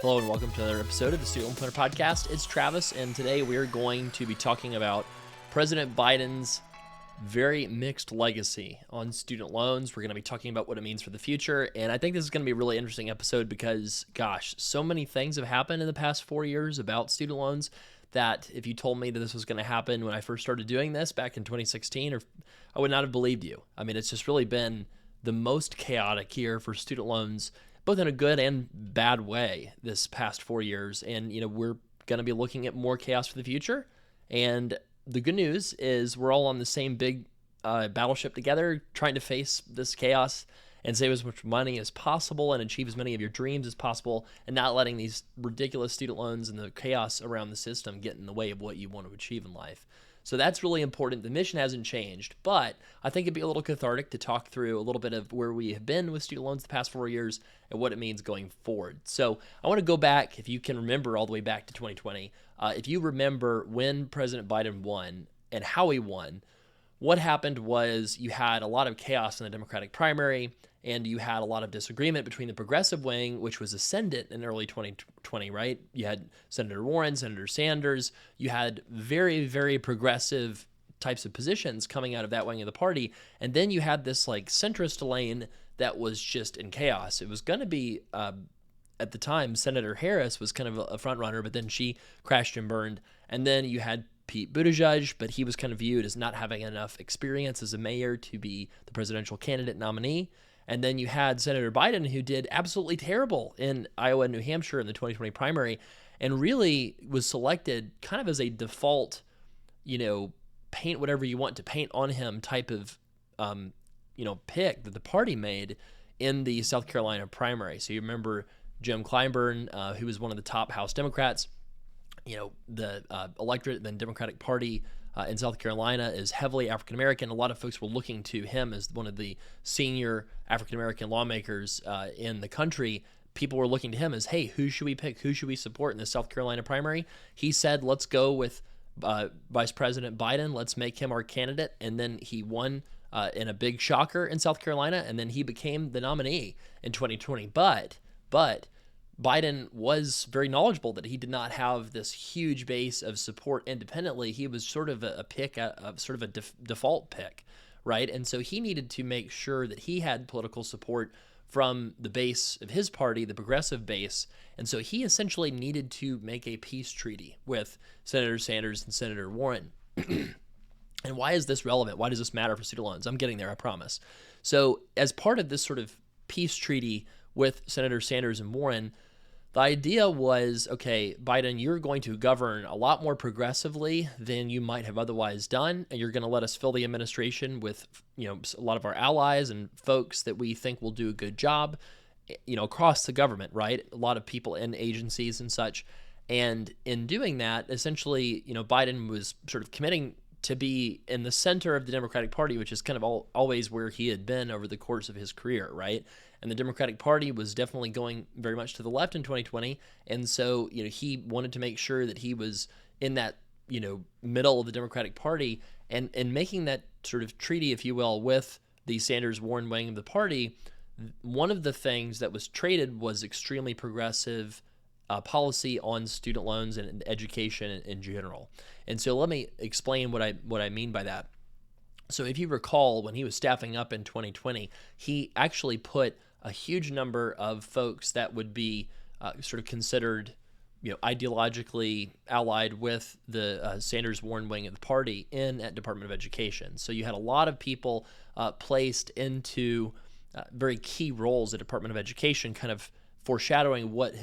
Hello and welcome to another episode of the Student Loan Planner Podcast. It's Travis, and today we're going to be talking about President Biden's very mixed legacy on student loans. We're going to be talking about what it means for the future, and I think this is going to be a really interesting episode because, gosh, so many things have happened in the past 4 years about student loans that if you told me that this was going to happen when I first started doing this back in 2016, I would not have believed you. I mean, it's just really been the most chaotic year for student loans, both in a good and bad way this past 4 years. And, we're going to be looking at more chaos for the future. And the good news is we're all on the same big battleship together, trying to face this chaos and save as much money as possible and achieve as many of your dreams as possible, and not letting these ridiculous student loans and the chaos around the system get in the way of what you want to achieve in life. So that's really important. The mission hasn't changed, but I think it'd be a little cathartic to talk through a little bit of where we have been with student loans the past 4 years and what it means going forward. So I want to go back, if you can remember, all the way back to 2020. If you remember when President Biden won and how he won, what happened was you had a lot of chaos in the Democratic primary, and you had a lot of disagreement between the progressive wing, which was ascendant in early 2020, right? You had Senator Warren, Senator Sanders. You had very, very progressive types of positions coming out of that wing of the party. And then you had this like centrist lane that was just in chaos. It was going to be, at the time, Senator Harris was kind of a front runner, but then she crashed and burned. And then you had Pete Buttigieg, but he was kind of viewed as not having enough experience as a mayor to be the presidential candidate nominee. And then you had Senator Biden, who did absolutely terrible in Iowa and New Hampshire in the 2020 primary, and really was selected kind of as a default, paint whatever you want to paint on him type of, pick that the party made in the South Carolina primary. So you remember Jim Clyburn, who was one of the top House Democrats. The electorate, the Democratic Party in South Carolina is heavily African-American. A lot of folks were looking to him as one of the senior African-American lawmakers in the country. People were looking to him as, hey, who should we pick? Who should we support in the South Carolina primary? He said, let's go with Vice President Biden. Let's make him our candidate. And then he won in a big shocker in South Carolina, and then he became the nominee in 2020. But Biden was very knowledgeable that he did not have this huge base of support independently. He was sort of a pick, sort of a default pick, right? And so he needed to make sure that he had political support from the base of his party, the progressive base. And so he essentially needed to make a peace treaty with Senator Sanders and Senator Warren. And why is this relevant? Why does this matter for student loans? I'm getting there, I promise. So as part of this sort of peace treaty with Senator Sanders and Warren, the idea was, okay, Biden, you're going to govern a lot more progressively than you might have otherwise done, and you're going to let us fill the administration with, a lot of our allies and folks that we think will do a good job, across the government, right? A lot of people in agencies and such. And in doing that, essentially, Biden was sort of committing to be in the center of the Democratic Party, which is kind of always where he had been over the course of his career, right? And the Democratic Party was definitely going very much to the left in 2020. And so, he wanted to make sure that he was in that, middle of the Democratic Party, and making that sort of treaty, if you will, with the Sanders-Warren wing of the party. One of the things that was traded was extremely progressive policy on student loans and education in general. And so let me explain what I mean by that. So if you recall, when he was staffing up in 2020, he actually put a huge number of folks that would be sort of considered, ideologically allied with the Sanders-Warren wing of the party at Department of Education. So you had a lot of people placed into very key roles at Department of Education, kind of foreshadowing what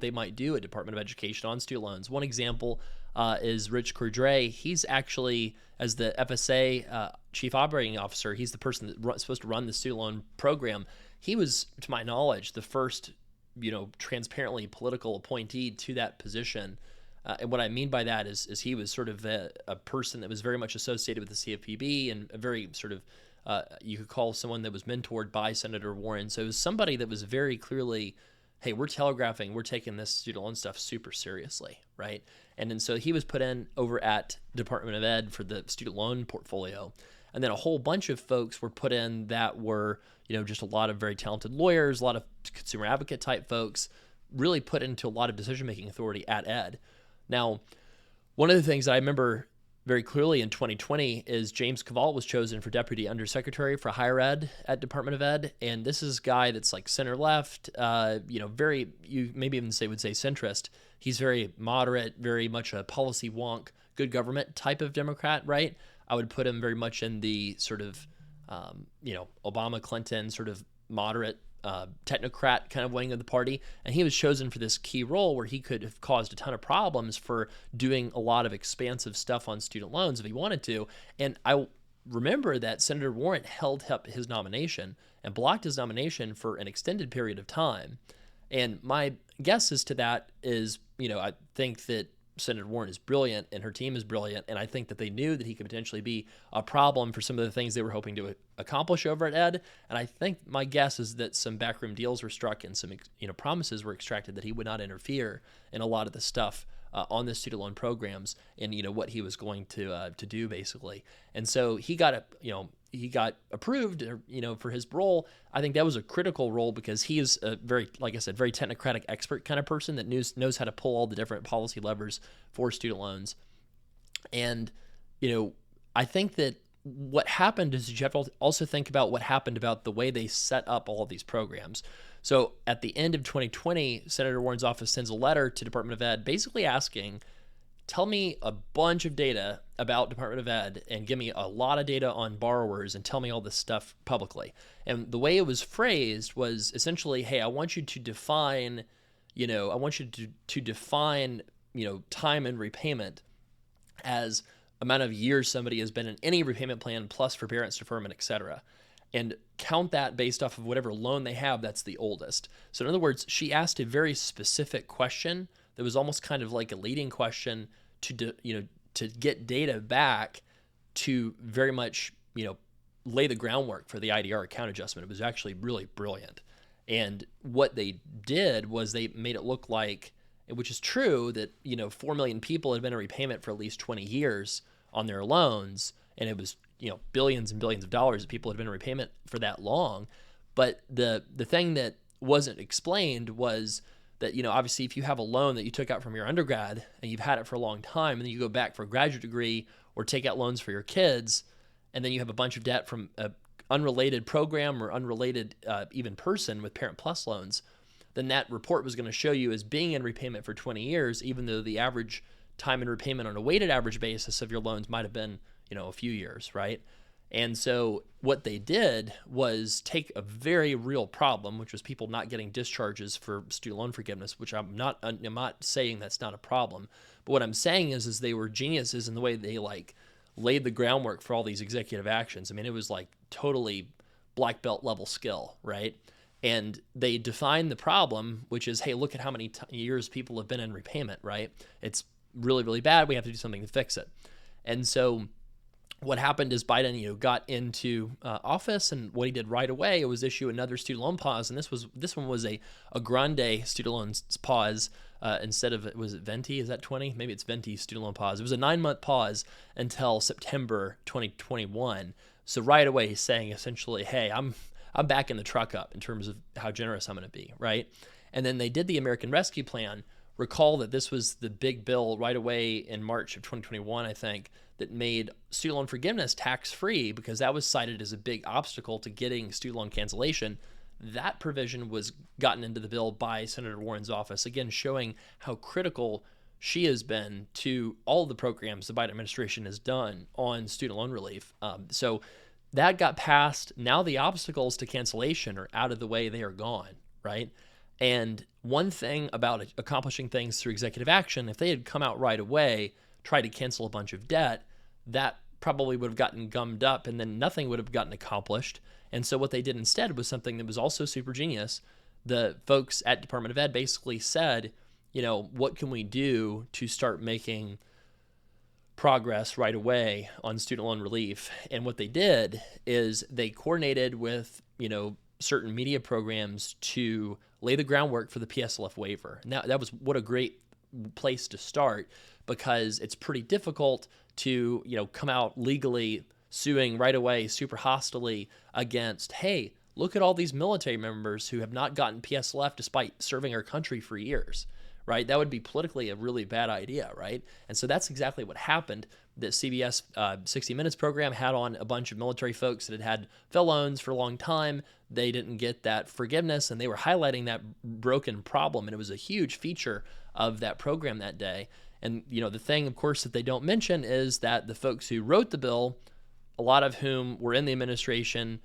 they might do at Department of Education on student loans. One example is Rich Cordray. He's actually, as the FSA chief operating officer, he's the person that's supposed to run the student loan program. He was, to my knowledge, the first, transparently political appointee to that position. And what I mean by that is he was sort of a person that was very much associated with the CFPB, and a very sort of, you could call someone that was mentored by Senator Warren. So it was somebody that was very clearly, hey, we're telegraphing, we're taking this student loan stuff super seriously, right? And then so he was put in over at Department of Ed for the student loan portfolio. And then a whole bunch of folks were put in that were, just a lot of very talented lawyers, a lot of consumer advocate type folks, really put into a lot of decision-making authority at Ed. Now, one of the things that I remember very clearly in 2020 is James Cavall was chosen for Deputy Undersecretary for Higher Ed at Department of Ed. And this is a guy that's like center-left, very, you maybe even would say centrist. He's very moderate, very much a policy wonk, good government type of Democrat, right? I would put him very much in the sort of, Obama, Clinton sort of moderate technocrat kind of wing of the party. And he was chosen for this key role where he could have caused a ton of problems for doing a lot of expansive stuff on student loans if he wanted to. And I remember that Senator Warren held up his nomination and blocked his nomination for an extended period of time. And my guess as to that is, I think that Senator Warren is brilliant and her team is brilliant. And I think that they knew that he could potentially be a problem for some of the things they were hoping to accomplish over at Ed. And I think my guess is that some backroom deals were struck and some, promises were extracted that he would not interfere in a lot of the stuff on the student loan programs and, what he was going to do basically. And so he got approved, for his role. I think that was a critical role because he is a very, like I said, very technocratic expert kind of person that knows how to pull all the different policy levers for student loans. And, I think that what happened is you have to also think about what happened about the way they set up all of these programs. So at the end of 2020, Senator Warren's office sends a letter to Department of Ed basically asking, tell me a bunch of data about Department of Ed and give me a lot of data on borrowers and tell me all this stuff publicly. And the way it was phrased was essentially, hey, I want you to define, time and repayment as amount of years somebody has been in any repayment plan plus forbearance, deferment, et cetera. And count that based off of whatever loan they have that's the oldest. So in other words, she asked a very specific question that was almost kind of like a leading question to get data back to very much, lay the groundwork for the IDR account adjustment. It was actually really brilliant. And what they did was they made it look like, which is true, that, 4 million people had been in repayment for at least 20 years on their loans. And it was, billions and billions of dollars that people had been in repayment for that long. But the thing that wasn't explained was that, obviously if you have a loan that you took out from your undergrad and you've had it for a long time, and then you go back for a graduate degree or take out loans for your kids, and then you have a bunch of debt from an unrelated program or unrelated even person with Parent Plus loans, then that report was going to show you as being in repayment for 20 years, even though the average time in repayment on a weighted average basis of your loans might have been, a few years, right? And so what they did was take a very real problem, which was people not getting discharges for student loan forgiveness, which I'm not saying that's not a problem. But what I'm saying is they were geniuses in the way they laid the groundwork for all these executive actions. I mean, it was like totally black belt level skill, right? And they defined the problem, which is, hey, look at how many years people have been in repayment, right? It's really, really bad. We have to do something to fix it. And so what happened is Biden, got into office, and what he did right away was issue another student loan pause, and this one was a grande student loan pause instead of, was it venti? Is that 20? Maybe it's venti student loan pause. It was a 9-month pause until September 2021. So right away, he's saying essentially, hey, I'm backing the truck up in terms of how generous I'm going to be, right? And then they did the American Rescue Plan. Recall that this was the big bill right away in March of 2021, I think, that made student loan forgiveness tax-free because that was cited as a big obstacle to getting student loan cancellation. That provision was gotten into the bill by Senator Warren's office, again, showing how critical she has been to all the programs the Biden administration has done on student loan relief. So that got passed. Now the obstacles to cancellation are out of the way. They are gone, right? And one thing about accomplishing things through executive action, if they had come out right away, tried to cancel a bunch of debt, that probably would have gotten gummed up and then nothing would have gotten accomplished. And so what they did instead was something that was also super genius. The folks at Department of Ed basically said, what can we do to start making progress right away on student loan relief? And what they did is they coordinated with, certain media programs to lay the groundwork for the PSLF waiver. Now, that was what a great place to start, because it's pretty difficult to, come out legally suing right away super hostilely against, hey, look at all these military members who have not gotten PSLF despite serving our country for years, right? That would be politically a really bad idea, right? And so that's exactly what happened. The CBS 60 Minutes program had on a bunch of military folks that had Fel loans for a long time. They didn't get that forgiveness, and they were highlighting that broken problem, and it was a huge feature of that program that day. And, the thing, of course, that they don't mention is that the folks who wrote the bill, a lot of whom were in the administration,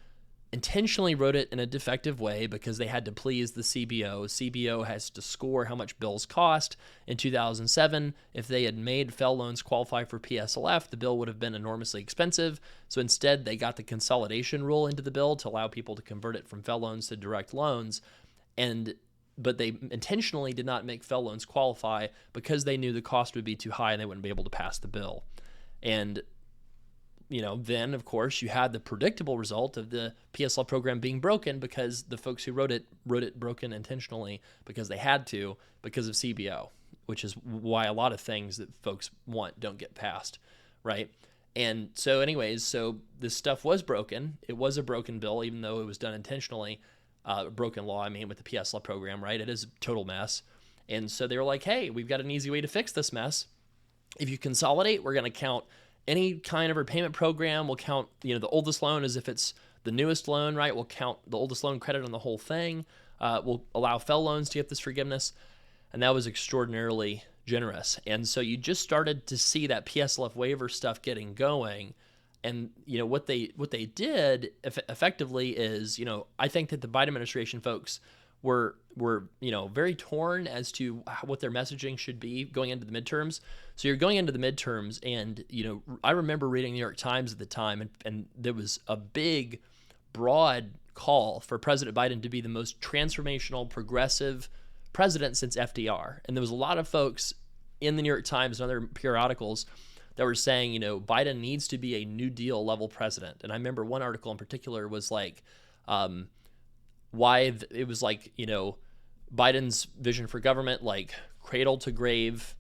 intentionally wrote it in a defective way because they had to please the CBO. CBO has to score how much bills cost. In 2007, if they had made Fel loans qualify for PSLF, the bill would have been enormously expensive. So instead, they got the consolidation rule into the bill to allow people to convert it from Fel loans to direct loans. But they intentionally did not make Fel loans qualify because they knew the cost would be too high and they wouldn't be able to pass the bill. And then, of course, you had the predictable result of the PSL program being broken because the folks who wrote it broken intentionally because they had to, because of CBO, which is why a lot of things that folks want don't get passed, right? And so anyways, this stuff was broken. It was a broken bill, even though it was done intentionally, broken law, with the PSL program, right? It is a total mess. And so they were like, hey, we've got an easy way to fix this mess. If you consolidate, we're going to count any kind of repayment program. We'll count, the oldest loan as if it's the newest loan, right? We'll count the oldest loan credit on the whole thing. We'll allow Fel loans to get this forgiveness. And that was extraordinarily generous. And so you just started to see that PSLF waiver stuff getting going. And, what they did effectively is, I think that the Biden administration folks were very torn as to what their messaging should be going into the midterms. So you're going into the midterms, and I remember reading New York Times at the time, and there was a big, broad call for President Biden to be the most transformational, progressive president since FDR. And there was a lot of folks in the New York Times and other periodicals that were saying, Biden needs to be a New Deal level president. And I remember one article in particular was like, it was like, Biden's vision for government, like cradle to grave,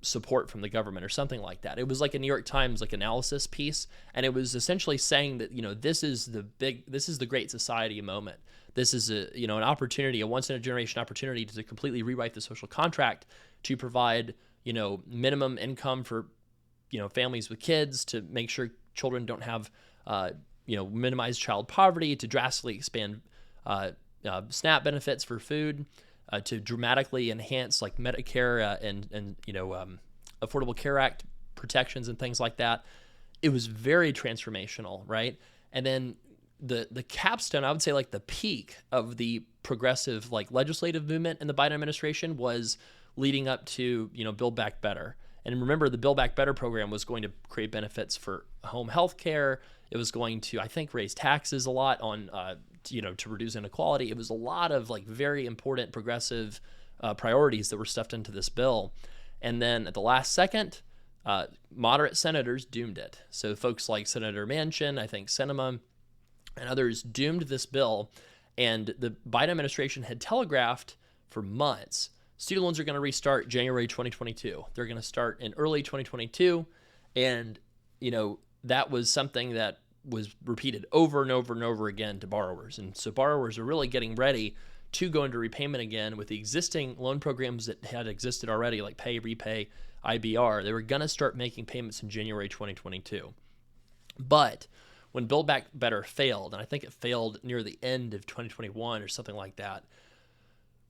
support from the government or something like that. It was like a New York Times analysis piece, and it was essentially saying that this is the Great Society moment. This is an opportunity, a once in a generation opportunity to completely rewrite the social contract, to provide minimum income for families with kids, to make sure children don't have minimize child poverty, to drastically expand SNAP benefits for food, to dramatically enhance Medicare and Affordable Care Act protections and things like that. It was very transformational, right? And then the capstone, I would say the peak of the progressive legislative movement in the Biden administration was leading up to Build Back Better. And remember, the Build Back Better program was going to create benefits for home health care. It was going to, I think, raise taxes a lot on, to reduce inequality. It was a lot of very important progressive priorities that were stuffed into this bill. And then at the last second, moderate senators doomed it. So folks like Senator Manchin, I think Sinema, and others doomed this bill. And the Biden administration had telegraphed for months, student loans are going to restart January 2022. They're going to start in early 2022. And, that was something that was repeated over and over and over again to borrowers. And so borrowers are really getting ready to go into repayment again with the existing loan programs that had existed already, like Pay, Repay, IBR. They were going to start making payments in January 2022. But when Build Back Better failed, and I think it failed near the end of 2021 or something like that,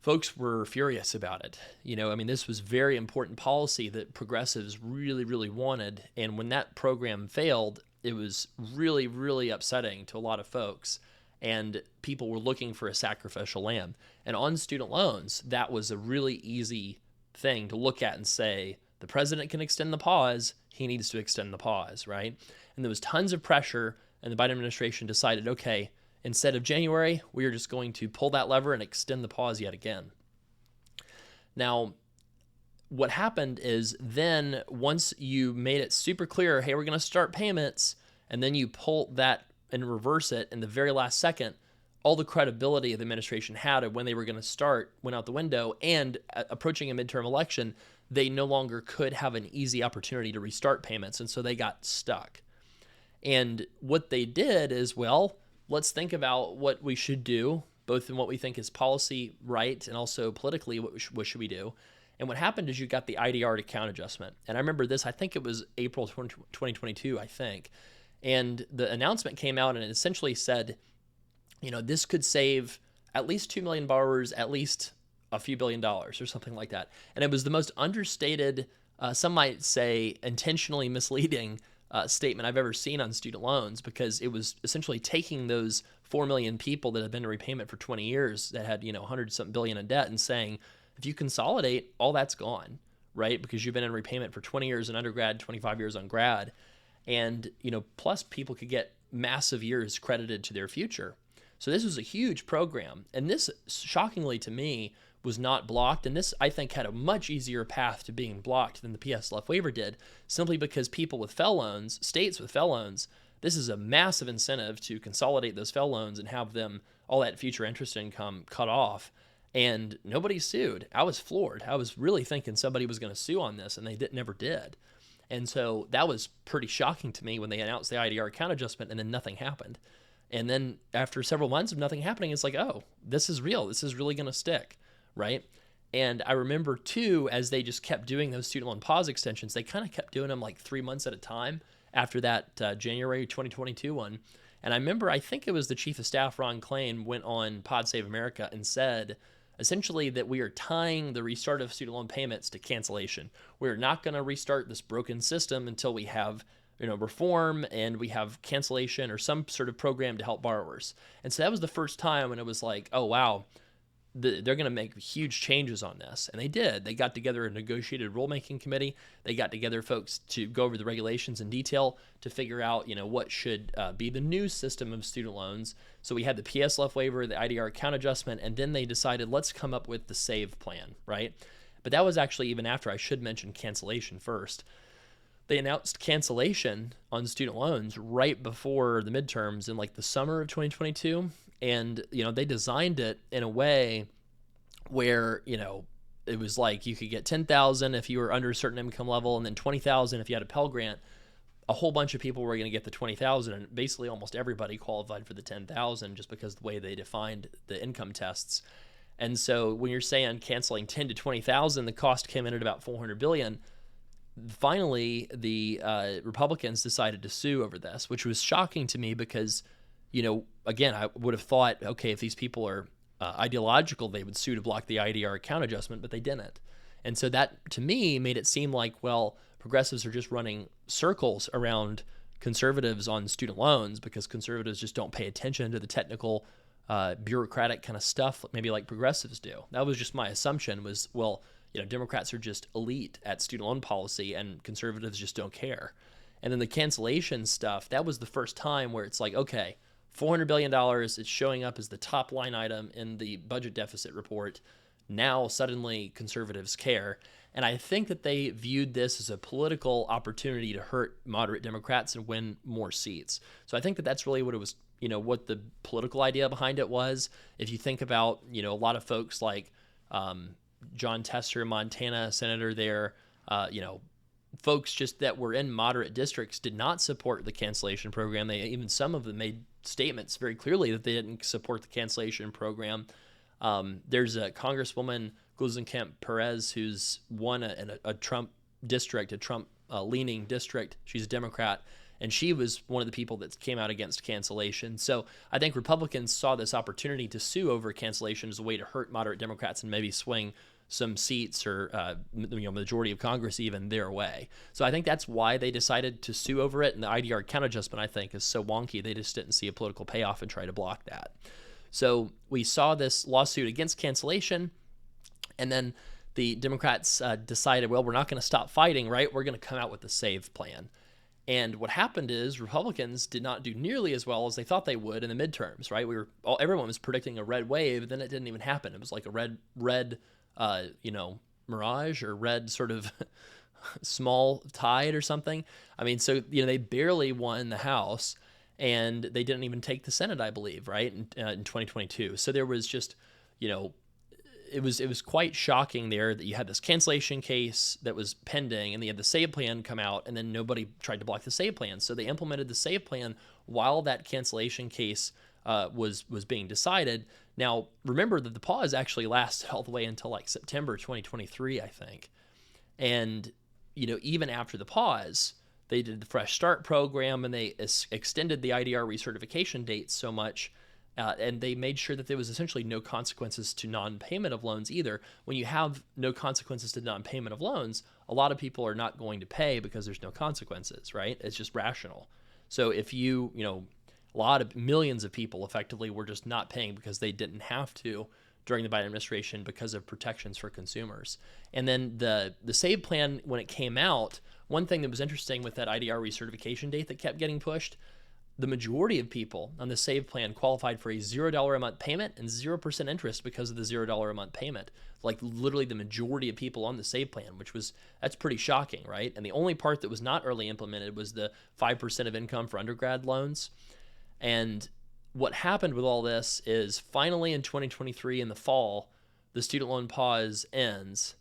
folks were furious about it. This was very important policy that progressives really, really wanted. And when that program failed, it was really, really upsetting to a lot of folks. And people were looking for a sacrificial lamb. And on student loans, that was a really easy thing to look at and say, the president can extend the pause, he needs to extend the pause, right? And there was tons of pressure, and the Biden administration decided, okay, instead of January, we are just going to pull that lever and extend the pause yet again. Now, what happened is then once you made it super clear, hey, we're going to start payments, and then you pull that and reverse it in the very last second, all the credibility the administration had of when they were going to start went out the window, and approaching a midterm election, they no longer could have an easy opportunity to restart payments, and so they got stuck. And what they did is, let's think about what we should do, both in what we think is policy right and also politically, what should we do? And what happened is you got the IDR to account adjustment. And I remember this, I think it was April 2022, I think. And the announcement came out and it essentially said, this could save at least 2 million borrowers, at least a few $1 billion or something like that. And it was the most understated, some might say intentionally misleading statement I've ever seen on student loans, because it was essentially taking those 4 million people that had been in repayment for 20 years that had, 100-something billion in debt and saying, if you consolidate, all that's gone, right? Because you've been in repayment for 20 years in undergrad, 25 years on grad. And, plus people could get massive years credited to their future. So this was a huge program. And this, shockingly to me, was not blocked. And this, I think, had a much easier path to being blocked than the PSLF waiver did, simply because people with FFEL loans, states with FFEL loans, this is a massive incentive to consolidate those FFEL loans and have them, all that future interest income cut off. And nobody sued. I was floored. I was really thinking somebody was going to sue on this, and they never did. And so that was pretty shocking to me when they announced the IDR account adjustment and then nothing happened. And then after several months of nothing happening, it's like, oh, this is real. This is really going to stick, right? And I remember, too, as they just kept doing those student loan pause extensions, they kind of kept doing them like 3 months at a time after that January 2022 one. And I remember, I think it was the Chief of Staff, Ron Klain, went on Pod Save America and said, essentially, that we are tying the restart of student loan payments to cancellation. We're not going to restart this broken system until we have, reform and we have cancellation or some sort of program to help borrowers. And so that was the first time when it was like, oh, wow, they're going to make huge changes on this. And they did. They got together a negotiated rulemaking committee. They got together folks to go over the regulations in detail to figure out, what should be the new system of student loans. So we had the PSLF waiver, the IDR account adjustment, and then they decided, let's come up with the SAVE plan, right? But that was actually even after. I should mention cancellation first. They announced cancellation on student loans right before the midterms in like the summer of 2022. And, they designed it in a way where, it was like you could get $10,000 if you were under a certain income level, and then $20,000 if you had a Pell Grant. A whole bunch of people were going to get the $20,000, and basically almost everybody qualified for the $10,000 just because of the way they defined the income tests. And so when you're saying canceling $10,000 to $20,000, the cost came in at about $400 billion. Finally, the Republicans decided to sue over this, which was shocking to me because, again, I would have thought, okay, if these people are ideological, they would sue to block the IDR account adjustment, but they didn't. And so that, to me, made it seem like, well, progressives are just running circles around conservatives on student loans because conservatives just don't pay attention to the technical, bureaucratic kind of stuff, maybe like progressives do. That was just my assumption was, well, Democrats are just elite at student loan policy and conservatives just don't care. And then the cancellation stuff, that was the first time where it's like, okay, $400 billion, it's showing up as the top line item in the budget deficit report. Now suddenly conservatives care. And I think that they viewed this as a political opportunity to hurt moderate Democrats and win more seats. So I think that that's really what it was, what the political idea behind it was. If you think about, a lot of folks like John Tester, Montana senator there, folks just that were in moderate districts did not support the cancellation program. Even some of them made statements very clearly that they didn't support the cancellation program. There's a Congresswoman, Glusenkamp Perez, who's won a Trump district, a Trump-leaning district. She's a Democrat, and she was one of the people that came out against cancellation. So I think Republicans saw this opportunity to sue over cancellation as a way to hurt moderate Democrats and maybe swing some seats or majority of Congress even their way. So I think that's why they decided to sue over it. And the IDR account adjustment, I think, is so wonky. They just didn't see a political payoff and try to block that. So we saw this lawsuit against cancellation, and then the Democrats decided, well, we're not going to stop fighting, right? We're going to come out with the SAVE plan. And what happened is Republicans did not do nearly as well as they thought they would in the midterms, right? Everyone was predicting a red wave, and then it didn't even happen. It was like a red mirage or red sort of small tide or something. I mean, so, they barely won the House, and they didn't even take the Senate, I believe, right, in 2022. So there was just, it was quite shocking there that you had this cancellation case that was pending, and they had the SAVE plan come out, and then nobody tried to block the SAVE plan. So they implemented the SAVE plan while that cancellation case was being decided. Now, remember that the pause actually lasted all the way until like September 2023, I think. And, even after the pause, they did the Fresh Start program and they extended the IDR recertification dates so much. And they made sure that there was essentially no consequences to non-payment of loans either. When you have no consequences to non-payment of loans, a lot of people are not going to pay because there's no consequences, right? It's just rational. So if a lot of millions of people effectively were just not paying because they didn't have to during the Biden administration because of protections for consumers. And then the SAVE plan, when it came out, one thing that was interesting with that IDR recertification date that kept getting pushed, the majority of people on the SAVE plan qualified for a $0 a month payment and 0% interest because of the $0 a month payment. Like literally the majority of people on the SAVE plan, that's pretty shocking, right? And the only part that was not early implemented was the 5% of income for undergrad loans. And what happened with all this is finally in 2023 in the fall, the student loan pause ends.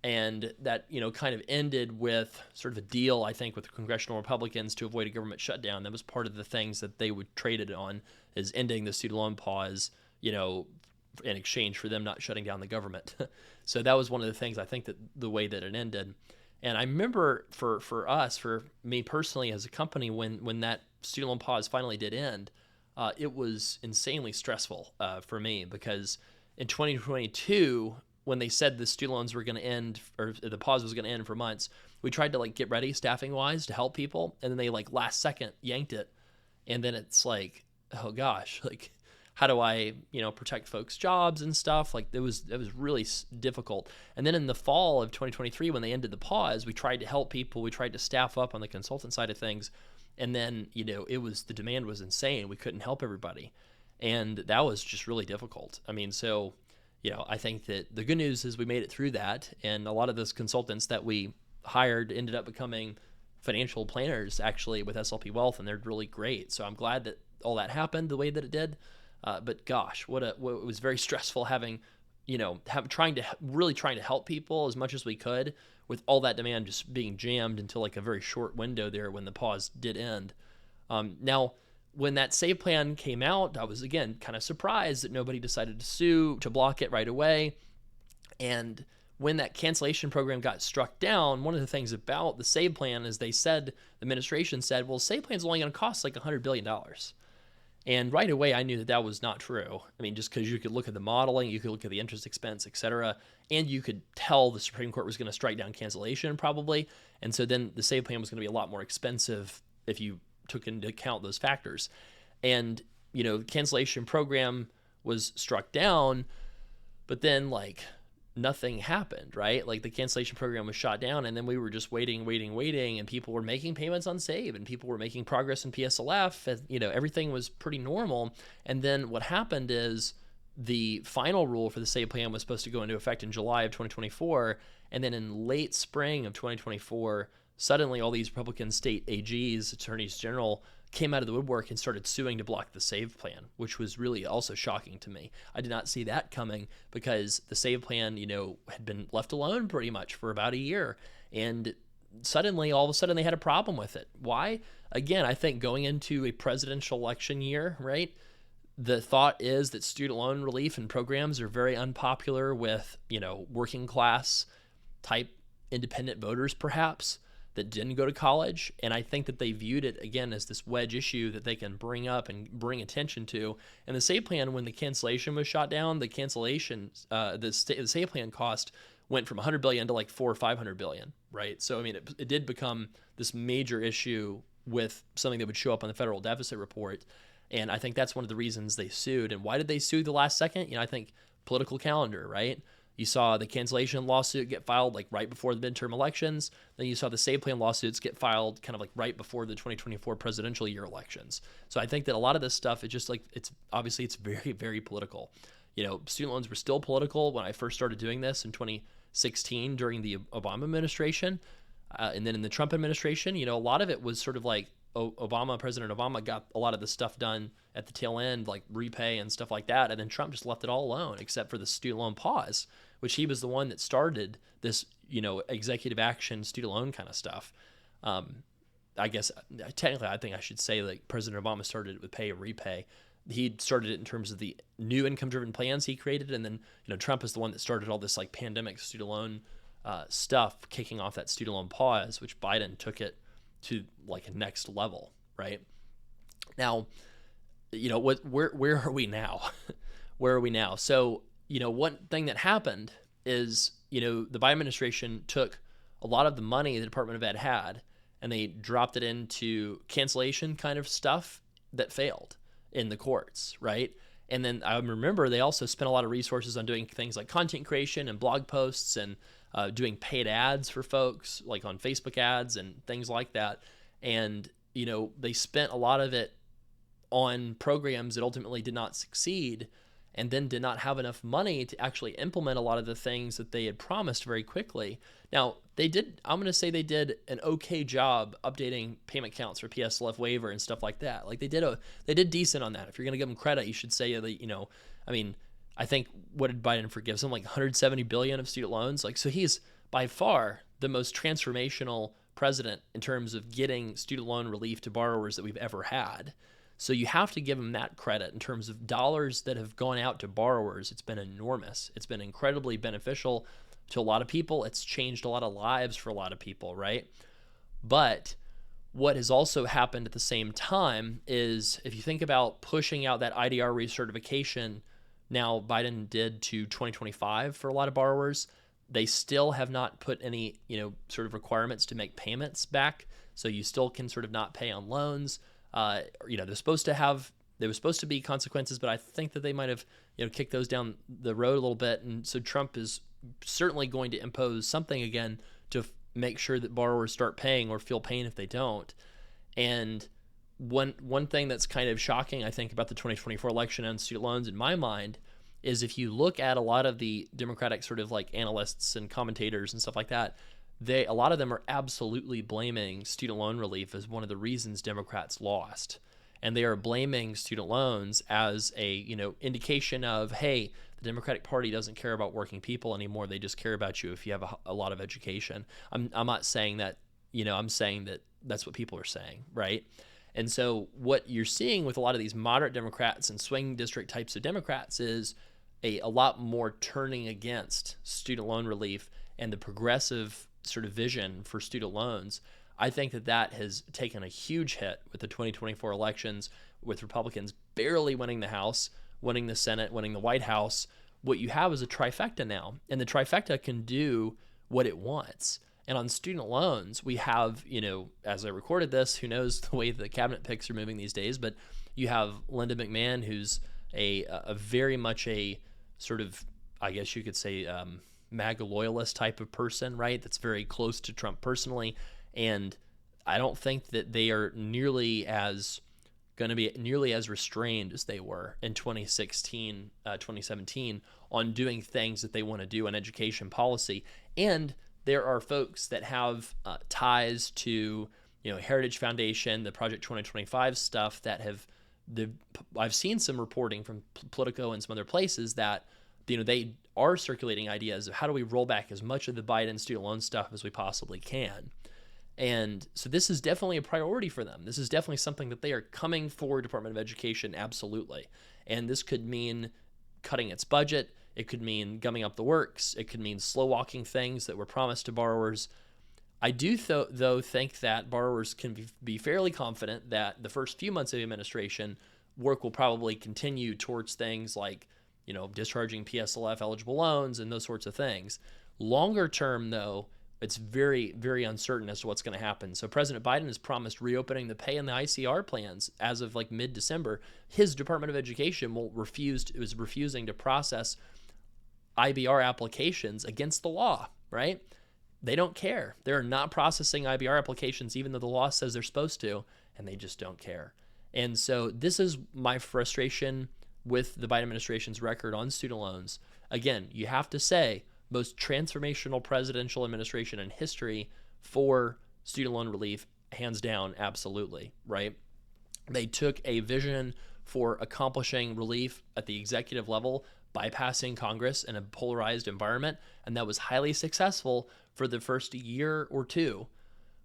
And that, kind of ended with sort of a deal, I think, with congressional Republicans to avoid a government shutdown. That was part of the things that they would trade it on, is ending the student loan pause, in exchange for them not shutting down the government. So that was one of the things, I think, that the way that it ended. And I remember for me personally as a company, when that student loan pause finally did end, it was insanely stressful for me because in 2022, when they said the student loans were going to end, or the pause was going to end for months, we tried to get ready staffing wise to help people. And then they last second yanked it. And then it's like, oh gosh, how do I, protect folks' jobs and stuff? It was really difficult. And then in the fall of 2023, when they ended the pause, we tried to help people. We tried to staff up on the consultant side of things. And then, the demand was insane. We couldn't help everybody. And that was just really difficult. I think that the good news is we made it through that. And a lot of those consultants that we hired ended up becoming financial planners actually with SLP Wealth, and they're really great. So I'm glad that all that happened the way that it did. But gosh, it was very stressful having, trying to help people as much as we could with all that demand just being jammed into a very short window there when the pause did end. Now, when that SAVE plan came out, I was, again, kind of surprised that nobody decided to block it right away. And when that cancellation program got struck down, one of the things about the SAVE plan is the administration said, well, SAVE plan is only going to cost $100 billion. And right away, I knew that was not true. Just because you could look at the modeling, you could look at the interest expense, et cetera, and you could tell the Supreme Court was going to strike down cancellation probably. And so then the SAVE plan was going to be a lot more expensive if you took into account those factors. And, the cancellation program was struck down, but then nothing happened, right? The cancellation program was shot down, and then we were just waiting, and people were making payments on SAVE, and people were making progress in PSLF, and, everything was pretty normal. And then what happened is the final rule for the SAVE plan was supposed to go into effect in July of 2024, and then in late spring of 2024, suddenly all these Republican state AGs, attorneys general, came out of the woodwork and started suing to block the SAVE plan, which was really also shocking to me. I did not see that coming because the SAVE plan, had been left alone pretty much for about a year. And suddenly, all of a sudden, they had a problem with it. Why? Again, I think going into a presidential election year, right, the thought is that student loan relief and programs are very unpopular with, working class type independent voters, perhaps, that didn't go to college. And I think that they viewed it, again, as this wedge issue that they can bring up and bring attention to. And the SAVE plan, when the cancellation was shot down, the SAVE plan cost went from $100 billion to $400 or $500 billion, right? So, it did become this major issue with something that would show up on the federal deficit report. And I think that's one of the reasons they sued. And why did they sue the last second? I think political calendar, right? You saw the cancellation lawsuit get filed right before the midterm elections. Then you saw the SAVE plan lawsuits get filed kind of right before the 2024 presidential year elections. So I think that a lot of this stuff is just it's very, very political. Student loans were still political when I first started doing this in 2016 during the Obama administration. And then in the Trump administration, a lot of it was sort of President Obama got a lot of the stuff done at the tail end, repay and stuff like that. And then Trump just left it all alone, except for the student loan pause, which he was the one that started this, executive action student loan kind of stuff. I guess technically I think I should say President Obama started it with pay and repay. he started it in terms of the new income-driven plans he created, and then Trump is the one that started all this like pandemic student loan stuff, kicking off that student loan pause, which Biden took it to like a next level, right? Now, where are we now? Where are we now? So, one thing that happened is, the Biden administration took a lot of the money the Department of Ed had, and they dropped it into cancellation kind of stuff that failed in the courts, right? And then I remember they also spent a lot of resources on doing things like content creation and blog posts and doing paid ads for folks, like on Facebook ads and things like that. And, they spent a lot of it on programs that ultimately did not succeed, and then did not have enough money to actually implement a lot of the things that they had promised very quickly. Now, I'm going to say they did an okay job updating payment counts for PSLF waiver and stuff like that. Like they did decent on that. If you're going to give them credit, you should say that, I think, what did Biden forgive? Something like 170 billion of student loans. Like, so he's by far the most transformational president in terms of getting student loan relief to borrowers that we've ever had. So you have to give him that credit in terms of dollars that have gone out to borrowers. It's been enormous. It's been incredibly beneficial to a lot of people. It's changed a lot of lives for a lot of people, right? But what has also happened at the same time is, if you think about pushing out that IDR recertification, now Biden did to 2025 for a lot of borrowers, they still have not put any, sort of requirements to make payments back. So you still can sort of not pay on loans. There was supposed to be consequences, but I think that they might have, kicked those down the road a little bit. And so Trump is certainly going to impose something again to make sure that borrowers start paying or feel pain if they don't. And one thing that's kind of shocking, I think, about the 2024 election on student loans in my mind is, if you look at a lot of the Democratic sort of like analysts and commentators and stuff like that, a lot of them are absolutely blaming student loan relief as one of the reasons Democrats lost. And they are blaming student loans as a, indication of, hey, the Democratic Party doesn't care about working people anymore. They just care about you if you have a lot of education. I'm not saying that, I'm saying that that's what people are saying, right? And so what you're seeing with a lot of these moderate Democrats and swing district types of Democrats is a lot more turning against student loan relief and the progressive sort of vision for student loans. I think that has taken a huge hit with the 2024 elections, with Republicans barely winning the House, winning the Senate, winning the White House. What you have is a trifecta now, and the trifecta can do what it wants. And on student loans, we have, as I recorded this, who knows the way the cabinet picks are moving these days, but you have Linda McMahon, who's a very much a sort of, I guess you could say, MAGA loyalist type of person, right? That's very close to Trump personally. And I don't think that they are going to be nearly as restrained as they were in 2016, 2017 on doing things that they want to do in education policy. And there are folks that have ties to, Heritage Foundation, the Project 2025 stuff that I've seen some reporting from Politico and some other places that, they are circulating ideas of how do we roll back as much of the Biden student loan stuff as we possibly can. And so this is definitely a priority for them. This is definitely something that they are coming for Department of Education, absolutely. And this could mean cutting its budget. It could mean gumming up the works. It could mean slow walking things that were promised to borrowers. I do, though, think that borrowers can be fairly confident that the first few months of the administration, work will probably continue towards things like, discharging PSLF eligible loans and those sorts of things. Longer term, though, it's very, very uncertain as to what's going to happen. So President Biden has promised reopening the pay and the ICR plans as of like mid-December. His Department of Education was refusing to process IBR applications against the law, right? They don't care. They're not processing IBR applications even though the law says they're supposed to, and they just don't care. And so this is my frustration with the Biden administration's record on student loans. Again, you have to say, most transformational presidential administration in history for student loan relief, hands down, absolutely, right? They took a vision for accomplishing relief at the executive level, bypassing Congress in a polarized environment, and that was highly successful for the first year or two.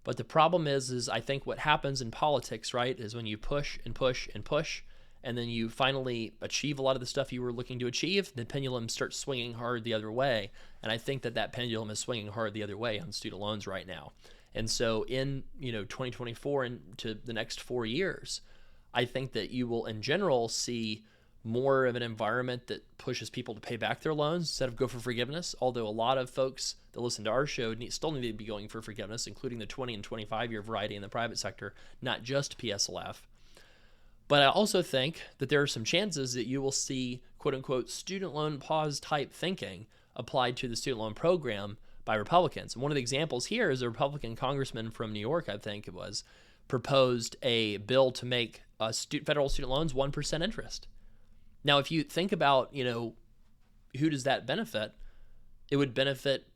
But the problem is I think what happens in politics, right, is when you push and push and push, and then you finally achieve a lot of the stuff you were looking to achieve, the pendulum starts swinging hard the other way. And I think that pendulum is swinging hard the other way on student loans right now. And so in 2024 and to the next 4 years, I think that you will in general see more of an environment that pushes people to pay back their loans instead of go for forgiveness. Although a lot of folks that listen to our show still need to be going for forgiveness, including the 20 and 25 year variety in the private sector, not just PSLF. But I also think that there are some chances that you will see quote unquote student loan pause type thinking applied to the student loan program by Republicans. And one of the examples here is a Republican congressman from New York, I think it was, proposed a bill to make federal student loans 1% interest. Now, if you think about, who does that benefit? It would benefit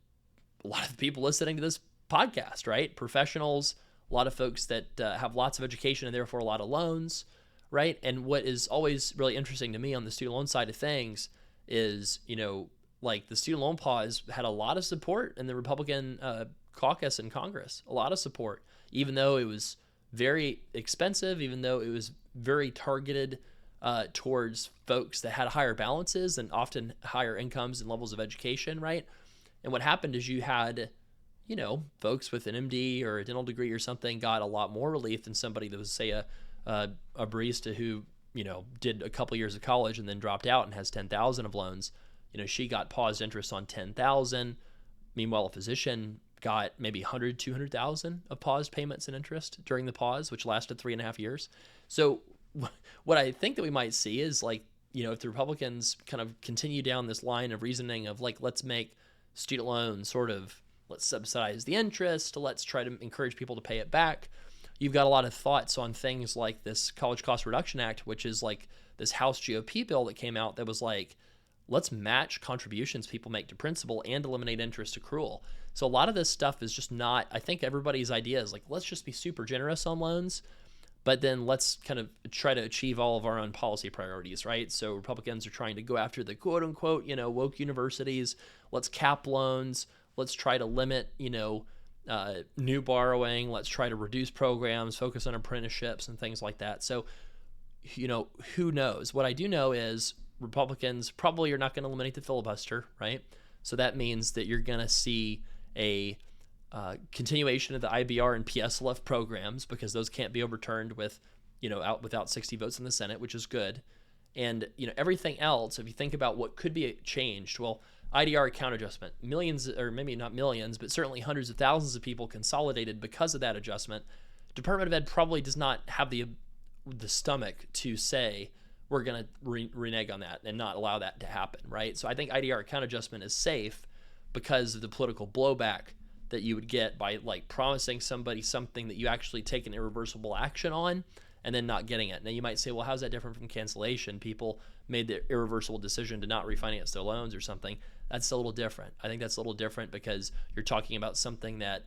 a lot of the people listening to this podcast, right? Professionals, a lot of folks that have lots of education and therefore a lot of loans, right? And what is always really interesting to me on the student loan side of things is, like the student loan pause had a lot of support in the Republican caucus in Congress, a lot of support, even though it was very expensive, even though it was very targeted towards folks that had higher balances and often higher incomes and levels of education, right? And what happened is you had, folks with an MD or a dental degree or something got a lot more relief than somebody that was, say, a barista who, did a couple years of college and then dropped out and has 10,000 of loans. She got paused interest on 10,000. Meanwhile, a physician got maybe 100, 200,000 of paused payments and interest during the pause, which lasted 3.5 years. So what I think that we might see is if the Republicans kind of continue down this line of reasoning of let's make student loans let's subsidize the interest, let's try to encourage people to pay it back. You've got a lot of thoughts on things like this College Cost Reduction Act, which is this House GOP bill that came out that was let's match contributions people make to principal and eliminate interest accrual. So a lot of this stuff is just not, I think everybody's idea is let's just be super generous on loans, but then let's kind of try to achieve all of our own policy priorities, right? So Republicans are trying to go after the quote unquote, woke universities. Let's cap loans. Let's try to limit, new borrowing. Let's try to reduce programs, focus on apprenticeships and things like that. So, who knows? What I do know is Republicans probably are not going to eliminate the filibuster, right? So that means that you're going to see a continuation of the IBR and PSLF programs because those can't be overturned without 60 votes in the Senate, which is good. And everything else, if you think about what could be changed, well, IDR account adjustment, millions, or maybe not millions, but certainly hundreds of thousands of people consolidated because of that adjustment. Department of Ed probably does not have the stomach to say we're going to renege on that and not allow that to happen, right? So I think IDR account adjustment is safe because of the political blowback that you would get by promising somebody something that you actually take an irreversible action on and then not getting it. Now you might say, well, how's that different from cancellation? People made the irreversible decision to not refinance their loans or something. That's a little different. I think that's a little different because you're talking about something that,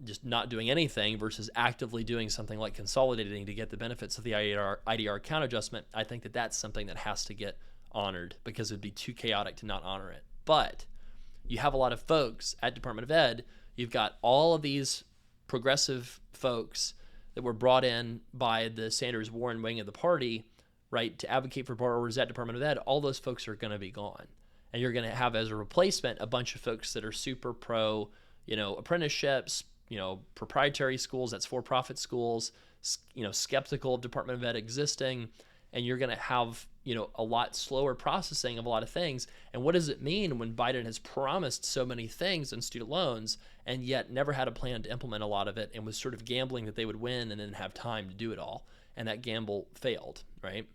just not doing anything versus actively doing something like consolidating to get the benefits of the IDR account adjustment. I think that that's something that has to get honored because it'd be too chaotic to not honor it. But you have a lot of folks at Department of Ed. You've got all of these progressive folks that were brought in by the Sanders-Warren wing of the party, right, to advocate for borrowers at Department of Ed. All those folks are going to be gone. And you're going to have as a replacement a bunch of folks that are super pro, apprenticeships, proprietary schools, that's for-profit schools, skeptical of Department of Ed existing, and you're going to have, a lot slower processing of a lot of things. And what does it mean when Biden has promised so many things in student loans and yet never had a plan to implement a lot of it and was sort of gambling that they would win and then have time to do it all? And that gamble failed, right?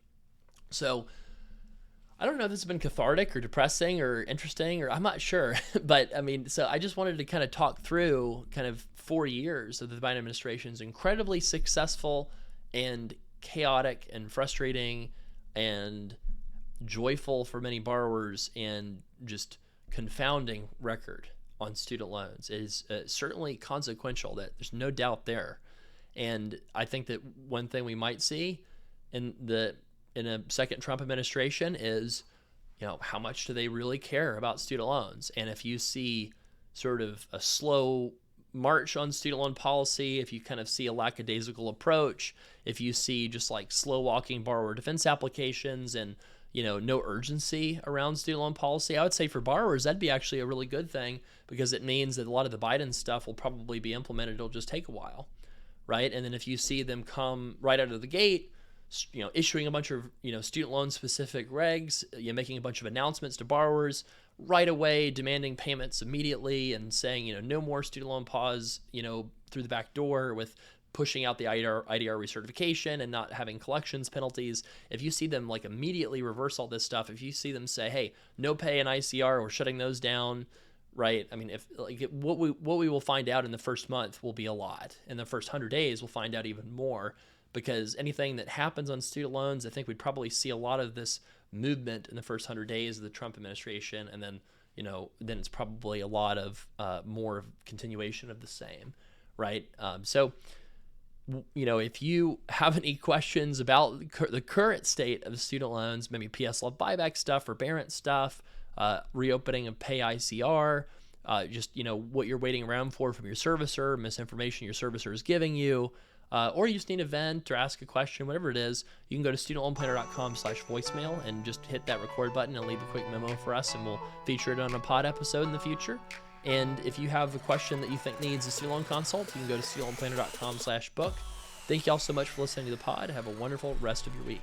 So I don't know if this has been cathartic or depressing or interesting, or I'm not sure. But so I just wanted to kind of talk through kind of 4 years of the Biden administration's incredibly successful and chaotic and frustrating and joyful for many borrowers and just confounding record on student loans. It is certainly consequential. That there's no doubt there. And I think that one thing we might see in a second Trump administration is, how much do they really care about student loans? And if you see sort of a slow march on student loan policy, if you kind of see a lackadaisical approach, if you see just like slow walking borrower defense applications and, no urgency around student loan policy, I would say for borrowers, that'd be actually a really good thing, because it means that a lot of the Biden stuff will probably be implemented. It'll just take a while, right? And then if you see them come right out of the gate, issuing a bunch of, student loan specific regs, making a bunch of announcements to borrowers right away, demanding payments immediately and saying, no more student loan pause, through the back door, with pushing out the IDR recertification and not having collections penalties. If you see them like immediately reverse all this stuff, if you see them say, hey, no pay and ICR, we're shutting those down, right? I mean, if like what we will find out in the first month will be a lot. In the first 100 days, we'll find out even more, because anything that happens on student loans, I think we'd probably see a lot of this movement in the first 100 days of the Trump administration, and then then it's probably a lot of more continuation of the same, right? So if you have any questions about the current state of student loans, maybe PSLF buyback stuff, forbearance stuff, reopening of pay ICR, just what you're waiting around for from your servicer, misinformation your servicer is giving you, or you just need a vent or ask a question, whatever it is, you can go to studentloanplanner.com/voicemail and just hit that record button and leave a quick memo for us, and we'll feature it on a pod episode in the future. And if you have a question that you think needs a student loan consult, you can go to studentloanplanner.com/book. Thank you all so much for listening to the pod. Have a wonderful rest of your week.